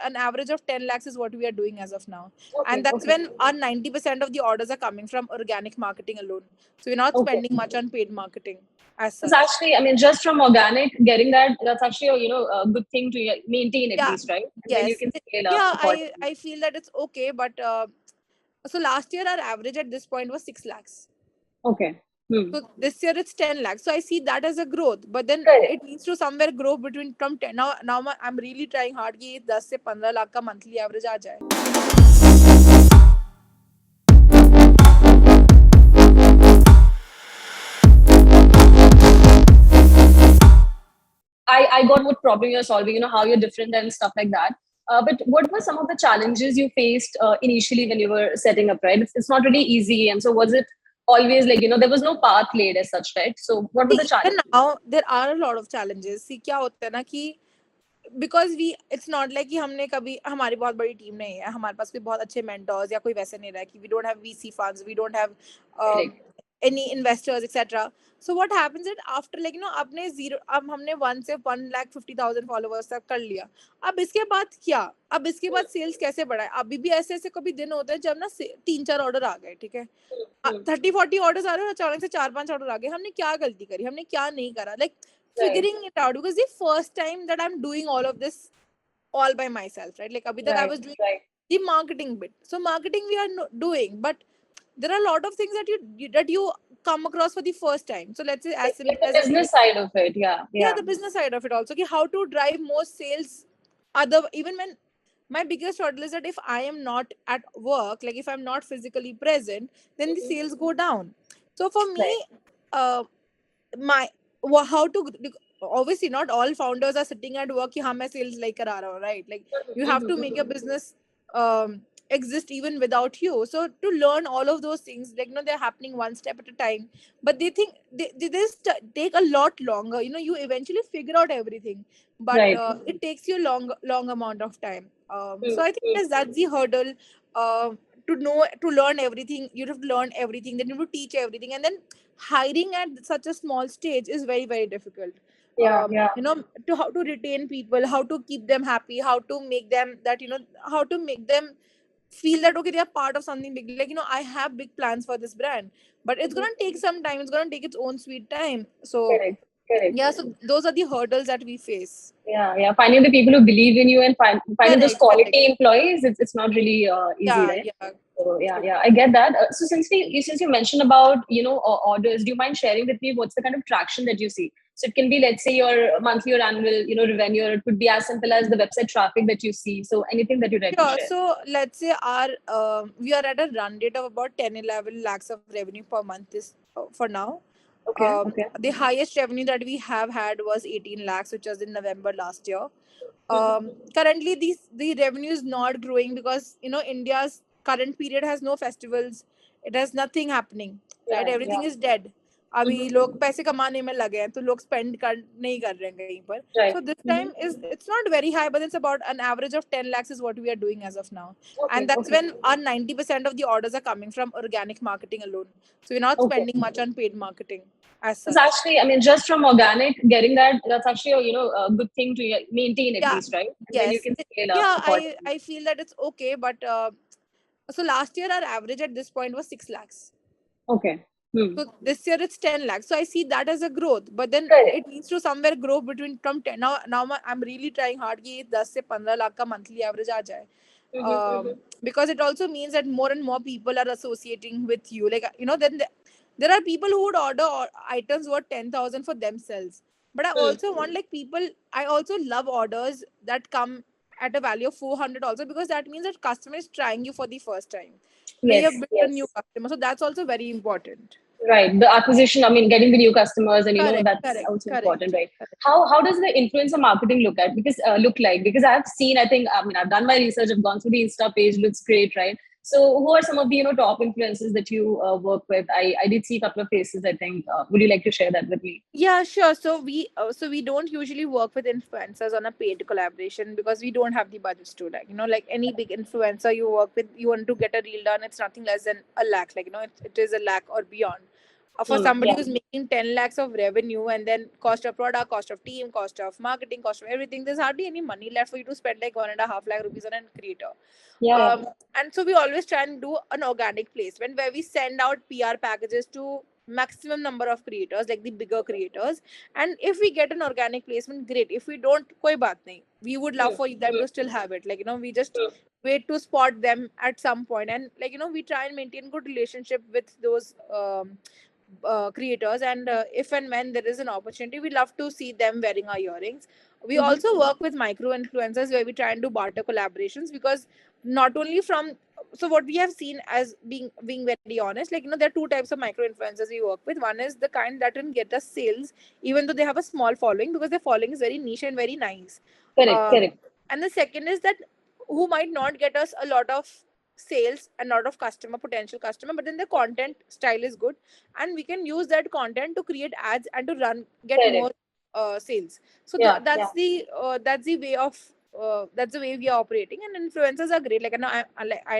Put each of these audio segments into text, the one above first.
an average of 10 lakhs is what we are doing as of now. And Okay. that's Okay. when our 90% of the orders are coming from organic marketing alone. So we're not Okay. spending much on paid marketing as It's such. actually, I mean, just from organic, getting that's actually a good thing to maintain at Yeah, least, right? And then you yes. can scale up Yeah, accordingly. I feel that it's okay, but so last year our average at this point was 6 lakhs. Okay. Hmm. So this year it's 10 lakhs. So I see that as a growth, but then Correct. it needs to somewhere grow between from 10. Now I'm really trying hard कि 10 से 15 लाख का monthly average आ जाए. I got what problem you're solving, how you're different and stuff like that. But what were some of the challenges you faced initially when you were setting up, right? It's not really easy. And so was it always like, there was no path laid as such, right? So what were the See, even challenges? now there are a lot of challenges. See क्या होता है ना कि because we it's not like कि हमने कभी हमारी बहुत बड़ी टीम नहीं है, हमारे पास कोई बहुत अच्छे mentors या कोई वैसे नहीं रहा कि we don't have VC funds, we don't have um, Correct. any investors etc. So what happens is after like आपने zero अब हमने 1 से 1,50,000 followers तक कर लिया. अब इसके बाद क्या? अब इसके बाद सेल्स कैसे बढ़ाए? अभी भी ऐसे ऐसे कभी दिन होते हैं जब ना 3-4 ऑर्डर आ गए, ठीक है, Hmm. 30-40 ऑर्डर्स आ रहे हैं, अचानक से 4-5 ऑर्डर आ गए. हमने क्या गलती करी, हमने क्या नहीं करा, like Right. figuring it out, because the first time that I'm doing all of this all by myself, right? Like abhi tak I Right. was doing the marketing bit. So marketing we are doing, but there are a lot of things that you come across for the first time. So let's say as Like simple the as business side of it. Yeah. yeah, Yeah. the business side of it also. Ki how to drive more sales. Other even when my biggest hurdle is that if I am not at work, like if I'm not physically present, then the sales go down. So for me, Right. uh, my how to obviously not all founders are sitting at work कि हाँ मैं sales लेकर आ रहा हूँ, right? Like you have to make your business um, exist even without you. So to learn all of those things, like they're happening one step at a time, but they think they take a lot longer. You eventually figure out everything, but Right. it takes you long amount of time. Hmm. So I think that's the hurdle. To learn everything, you have to learn everything, then you have to teach everything, and then hiring at such a small stage is very very difficult. Yeah. Yeah. To how to retain people, how to keep them happy, how to make them that how to make them feel that okay, they are part of something big. Like I have big plans for this brand, but it's gonna take some time, it's gonna take its own sweet time. So Correct. Correct. yeah, so those are the hurdles that we face. Yeah, yeah. Finding the people who believe in you and finding those Correct, correct. quality employees, it's not really easy, Yeah, right? yeah, So yeah, true. yeah, I get that. So since you mentioned about orders, do you mind sharing with me what's the kind of traction that you see? So it can be, let's say, your monthly or annual revenue, or it could be as simple as the website traffic that you see. So anything that you'd like to Sure. share. So let's say our we are at a run rate of about 10-11 lakhs of revenue per month this for now. Okay, okay. The highest revenue that we have had was 18 lakhs, which was in November last year. Currently, the revenue is not growing because India's current period has no festivals. It has nothing happening, right? Yeah, yeah. Everything is dead. अभी लोग पैसे कमाने में लगे हैं तो लोग spend नहीं कर रहे हैं कहीं पर. Right. So this time is it's not very high, but it's about an average of 10 lakhs is what we are doing as of now. And Okay, that's okay, when our 90% of the orders are coming from organic marketing alone. So we're not okay. spending much on paid marketing as It's such. actually, I mean, just from organic, getting that's actually a good thing to maintain at Yeah, least, right? And then you yes. can scale up Yeah, accordingly. I feel that it's okay, but so last year our average at this point was 6 lakhs. Okay. Hmm. So this year it's 10 lakhs. So I see that as a growth, but then Correct. it needs to somewhere grow between from 10. I'm really trying hard कि 10 से 15 lakh का monthly average आ जाए. Because it also means that more and more people are associating with you. Like then there are people who would order items worth 10,000 for themselves. But I Hmm. also want like people. I also love orders that come at a value of 400 also, because that means that customer is trying you for the first time. You have Yes, built a new yes. customer, so that's also very important. Right. The acquisition, I mean, getting the new customers, and Correct, that's correct, also important, correct, right? correct. How does the influencer marketing look like? Because I've seen, I think, I mean, I've done my research, I've gone through the Insta page, looks great, right? So who are some of the top influencers that you work with? I did see a couple of faces, I think. Would you like to share that with me? Yeah, sure. So we don't usually work with influencers on a paid collaboration because we don't have the budgets to, like like any big influencer you work with, you want to get a reel done, it's nothing less than a lakh, like it is a lakh or beyond. For somebody Yeah. who's making 10 lakhs of revenue, and then cost of product, cost of team, cost of marketing, cost of everything, there's hardly any money left for you to spend like 1.5 lakh rupees on a creator. Yeah. And so we always try and do an organic placement where we send out PR packages to maximum number of creators, like the bigger creators. And if we get an organic placement, great. If we don't, koi baat nahi. We would love for them to still have it. Like, we just wait to spot them at some point. And like, we try and maintain good relationship with those creators. And if and when there is an opportunity, we love to see them wearing our earrings. We also work with micro influencers where we try and do barter collaborations, because not only from, so what we have seen, as being very honest, like, there are two types of micro influencers we work with. One is the kind that can get us sales even though they have a small following, because their following is very niche and very nice. Correct. um, Correct. and the second is that who might not get us a lot of sales and a lot of potential customer, but then the content style is good, and we can use that content to create ads and to get more Correct. sales. So Yeah. that's the way of that's the way we are operating. And influencers are great. Like, I know,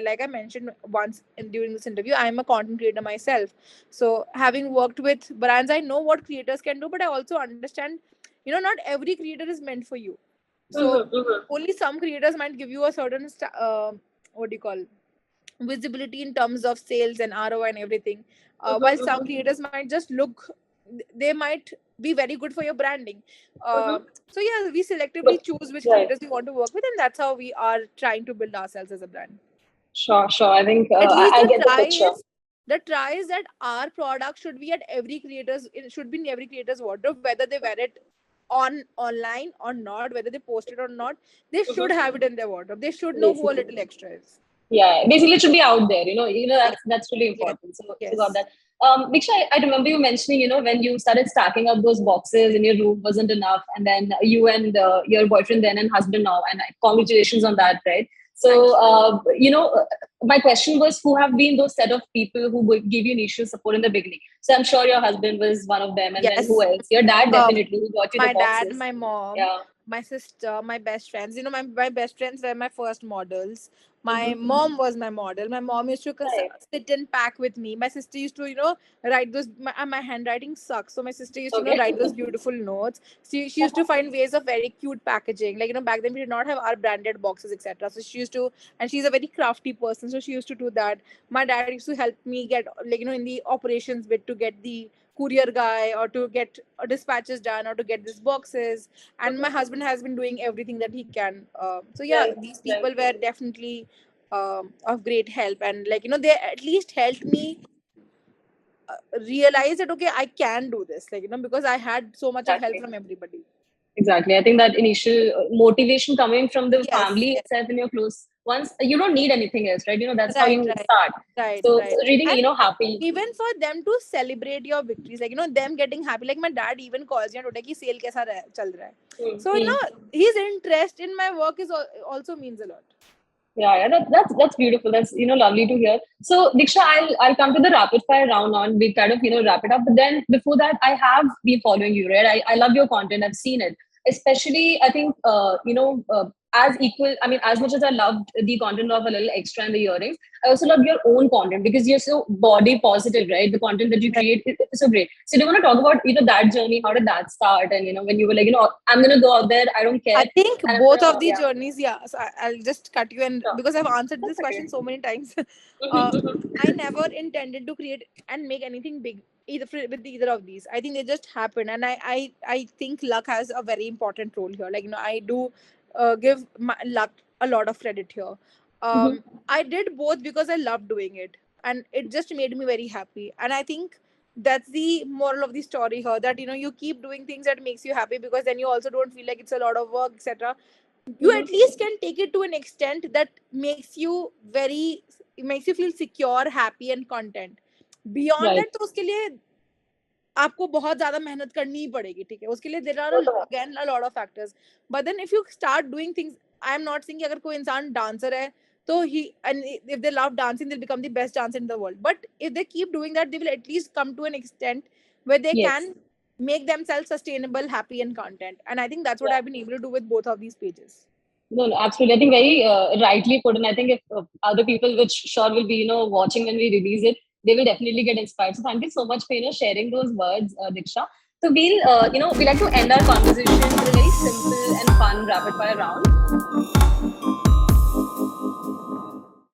like I mentioned once during this interview, I'm a content creator myself. So having worked with brands, I know what creators can do, but I also understand, not every creator is meant for you. So only some creators might give you a certain what do you call, visibility in terms of sales and ROI and everything. While some creators might just look, they might be very good for your branding. So yeah, we selectively But choose which right. creators we want to work with, and that's how we are trying to build ourselves as a brand. Sure. Sure. I think At least I get the picture. the try is that our product should be at every creator's, it should be in every creator's wardrobe, whether they wear it online or not, whether they post it or not. They should have it in their wardrobe. They should know who a Basically. little extra is. Yeah, basically it should be out there. Yeah. That's really Yes. important. So got Yes. that. Diksha, I remember you mentioning, when you started stacking up those boxes in your room wasn't enough, and then you and your boyfriend then and husband now, and congratulations on that, right? Thank So, you. my question was, who have been those set of people who would give you initial support in the beginning? So I'm sure your husband was one of them, and then who Yes. else? Your dad Um, definitely, who got you the my dad, boxes. my mom, Yeah. my sister, my best friends. My best friends were my first models. My Mm-hmm. mom was my model. My mom used to Right. sit and pack with me. My sister used to, write those. My handwriting sucks, so my sister used to, Okay. write those beautiful notes. She used to find ways of very cute packaging. Like, back then we did not have our branded boxes, etc. So she used to, and she's a very crafty person, so she used to do that. My dad used to help me get, like, in the operations bit, to get the courier guy, or to get dispatches done, or to get these boxes. And my husband has been doing everything that he can. So yeah, Right. these Right. people were definitely of great help, and, like, they at least helped me realize that, okay, I can do this, like, because I had so much of help Exactly. from everybody. Exactly. I think that initial motivation coming from the Yes, family yes. itself and your close ones, you don't need anything else, right? That's how Right, you right, start. right, So right. really, And happy. even for them to celebrate your victories, like, them getting happy. Like, my dad even calls me and told, ki sale kaisa chal raha hai. So, Mm-hmm. his interest in my work is also means a lot. Yeah, yeah, that's beautiful. That's lovely to hear. So Diksha, I'll come to the rapid fire round now, and we kind of wrap it up. But then before that, I have been following you, right? I love your content. I've seen it, especially I think as equal. I mean, as much as I loved the content of a little extra in the earrings, I also love your own content because you're so body positive, right? The content that you Right. create is so great. So do you want to talk about that journey? How did that start? And when you were like, I'm gonna go out there. I don't I care. think And I'm both gonna, of the yeah, journeys, yeah. So I'll just cut you, and sure. because I've answered That's this question okay. so many times, Mhm. I never intended to create and make anything big with either of these. I think they just happened, and I think luck has a very important role here. Like, I do give my luck a lot of credit here. Mhm. I did both because I loved doing it, and it just made me very happy. And I think that's the moral of the story here, that you keep doing things that makes you happy, because then you also don't feel like it's a lot of work, etc. You Mhm. at least can take it to an extent that makes you feel secure, happy and content. Beyond Right. that, तो उसके लिए आपको बहुत ज्यादा मेहनत करनी ही पड़ेगी, ठीक है, उसके लिए there are again a lot of factors. But then if you start doing things, I am not saying कि अगर कोई इंसान डांसर है, तो he and if they love dancing, they'll become the best dancer in the world. But if they keep doing that, they will at least come to an extent where they Yes. can make themselves sustainable, happy and content. And I think that's what Yeah. I've been able to do with both of these pages. No, no, absolutely. I think very rightly put. And I think if other people, which sure will be, watching when we release it, they will definitely get inspired. So thank you so much for sharing those words, Diksha. So we'll we like to end our conversation with a very simple and fun rapid fire round.